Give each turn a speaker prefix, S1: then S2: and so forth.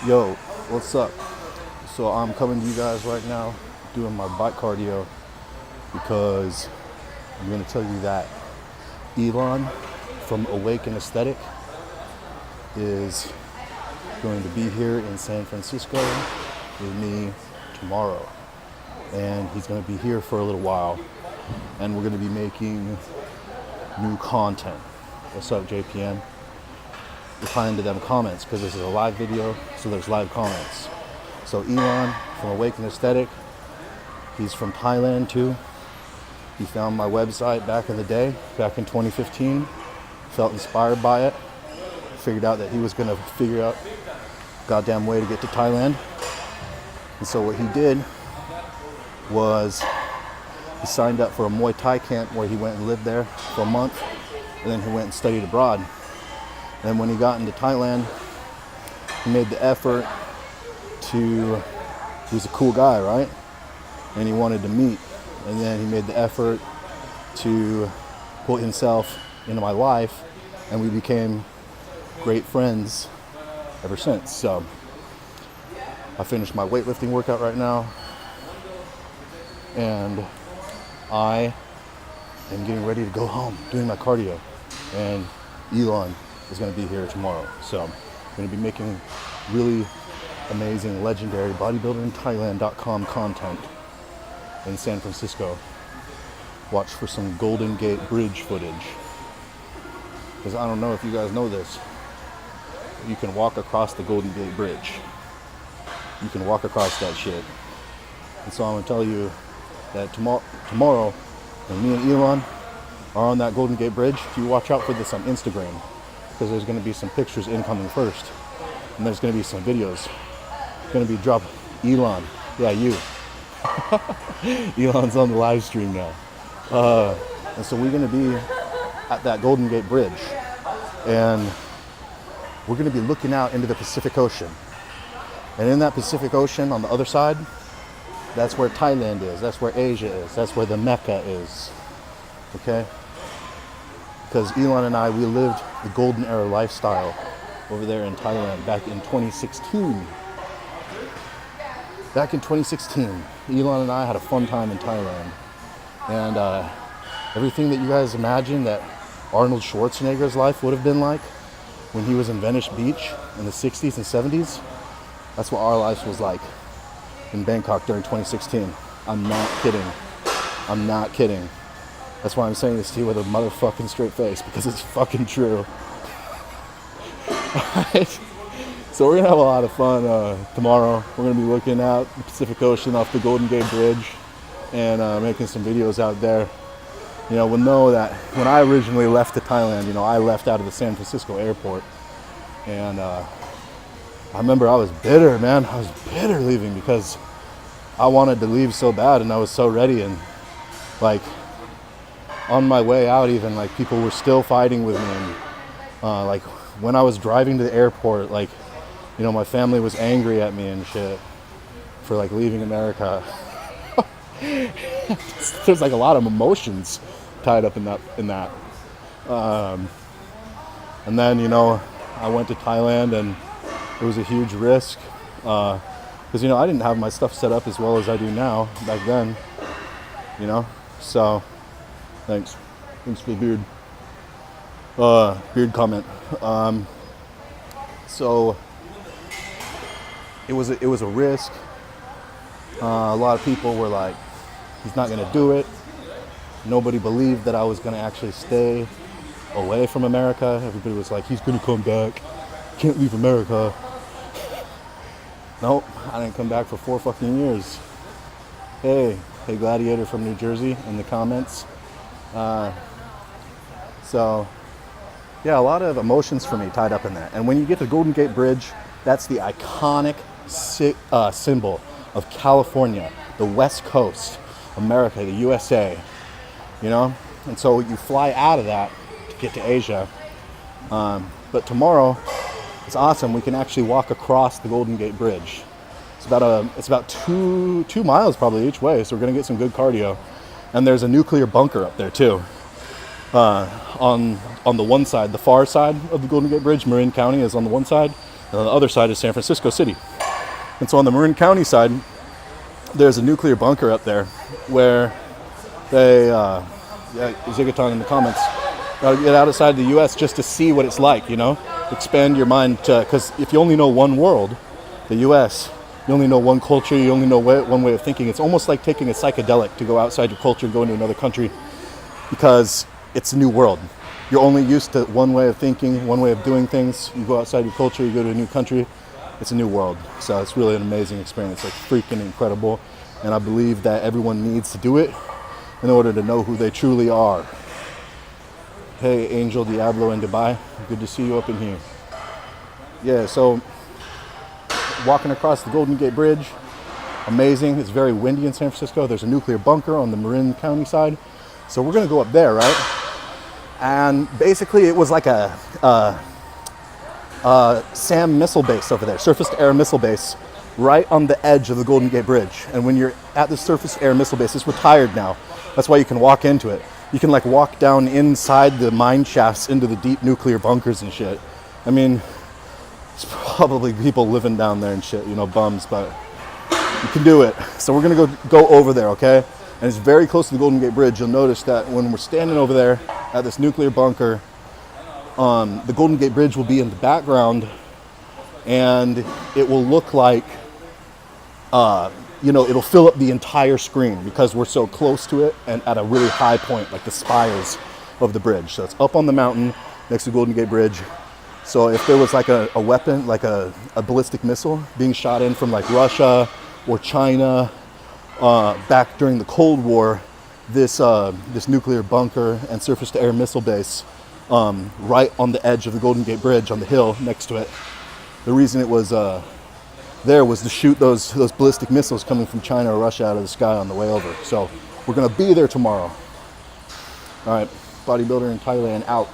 S1: Yo, what's up? So I'm coming to you guys right now doing my bike cardio because I'm going to tell you that Elon from Awaken Aesthetic is going to be here in San Francisco with me tomorrow. And he's going to be here for a little while. And we're going to be making new content. What's up, JPM? Replying to them comments because this is a live video, so there's live comments. So Elon from Awaken Aesthetic, he's from Thailand too. He found my website back in the day, back in 2015, felt inspired by it, figured out that he was gonna figure out a goddamn way to get to Thailand. And so what he did was he signed up for a Muay Thai camp where he went and lived there for a month, and then he went and studied abroad. And when he got into Thailand, he made the effort to, he was a cool guy, right? And he wanted to meet. And then he made the effort to put himself into my life, and we became great friends ever since. So I finished my weightlifting workout right now, and I am getting ready to go home, doing my cardio. And Elon is going to be here tomorrow. So I'm going to be making really amazing, legendary bodybuilderinthailand.com content in San Francisco. Watch for some Golden Gate Bridge footage. Because I don't know if you guys know this, you can walk across the Golden Gate Bridge. You can walk across that shit. And so I'm going to tell you that tomorrow, when me and Elon are on that Golden Gate Bridge, you watch out for this on Instagram, because there's going to be some pictures incoming first, and there's going to be some videos. It's going to be drop Elon. Yeah, you. Elon's on the live stream now. And so we're going to be at that Golden Gate Bridge, and we're going to be looking out into the Pacific Ocean. And in that Pacific Ocean, on the other side, that's where Thailand is. That's where Asia is. That's where the Mecca is. Okay? Because Elon and I, we lived the golden era lifestyle over there in Thailand back in 2016. Back in 2016, Elon and I had a fun time in Thailand. And everything that you guys imagine that Arnold Schwarzenegger's life would have been like when he was in Venice Beach in the 60s and 70s, that's what our life was like in Bangkok during 2016. I'm not kidding. I'm not kidding. That's why I'm saying this to you with a motherfucking straight face, because it's fucking true. Alright? So we're going to have a lot of fun tomorrow. We're going to be looking out the Pacific Ocean off the Golden Gate Bridge and making some videos out there. You know, we'll know that when I originally left to Thailand, you know, I left out of the San Francisco airport. And I remember I was bitter, man. I was bitter leaving because I wanted to leave so bad, and I was so ready. And like, on my way out even, like, people were still fighting with me. And like, when I was driving to the airport, like, you know, my family was angry at me and shit for like leaving America. There's like a lot of emotions tied up in that. And then, you know, I went to Thailand, and it was a huge risk because, you know, I didn't have my stuff set up as well as I do now back then, you know. So thanks for the beard comment. So it was a risk. A lot of people were like, he's not gonna do it. Nobody believed that I was gonna actually stay away from America. Everybody was like, he's gonna come back, can't leave America. Nope, I didn't come back for 4 fucking years. Hey Gladiator from New Jersey in the comments. So yeah, a lot of emotions for me tied up in that. And when you get to Golden Gate Bridge, that's the iconic symbol of California, the West Coast, America, the USA, you know? And so you fly out of that to get to Asia. But tomorrow, it's awesome. We can actually walk across the Golden Gate Bridge. It's about 2 miles probably each way, so we're gonna get some good cardio. And there's a nuclear bunker up there too. On the one side, the far side of the Golden Gate Bridge, Marin County is on the one side, And the other side is San Francisco City. And so on the Marin County side, there's a nuclear bunker up there where they, Zigaton in the comments, gotta get outside the U.S. just to see what it's like, you know? Expand your mind, because if you only know one world, the U.S., you only know one culture, you only know one way of thinking. It's almost like taking a psychedelic to go outside your culture and go into another country, because it's a new world. You're only used to one way of thinking, one way of doing things. You go outside your culture, you go to a new country, it's a new world. So it's really an amazing experience. It's freaking incredible. And I believe that everyone needs to do it in order to know who they truly are. Hey, Angel Diablo in Dubai. Good to see you up in here. Yeah, so walking across the Golden Gate Bridge, amazing. It's very windy in San Francisco. There's a nuclear bunker on the Marin County side. So we're gonna go up there, right? And basically it was like a SAM missile base over there, surface-to-air missile base, right on the edge of the Golden Gate Bridge. And when you're at the surface-to-air missile base, it's retired now. That's why you can walk into it. You can like walk down inside the mine shafts into the deep nuclear bunkers and shit. I mean, it's probably people living down there and shit, you know, bums, but you can do it. So we're gonna go over there, okay? And it's very close to the Golden Gate Bridge. You'll notice that when we're standing over there at this nuclear bunker, the Golden Gate Bridge will be in the background, and it will look like, you know, it'll fill up the entire screen because we're so close to it and at a really high point, like the spires of the bridge. So it's up on the mountain next to the Golden Gate Bridge. So if there was like a weapon, like a ballistic missile being shot in from like Russia or China back during the Cold War, this nuclear bunker and surface-to-air missile base right on the edge of the Golden Gate Bridge on the hill next to it. The reason it was there was to shoot those ballistic missiles coming from China or Russia out of the sky on the way over. So we're gonna be there tomorrow. All right, Bodybuilder in Thailand out.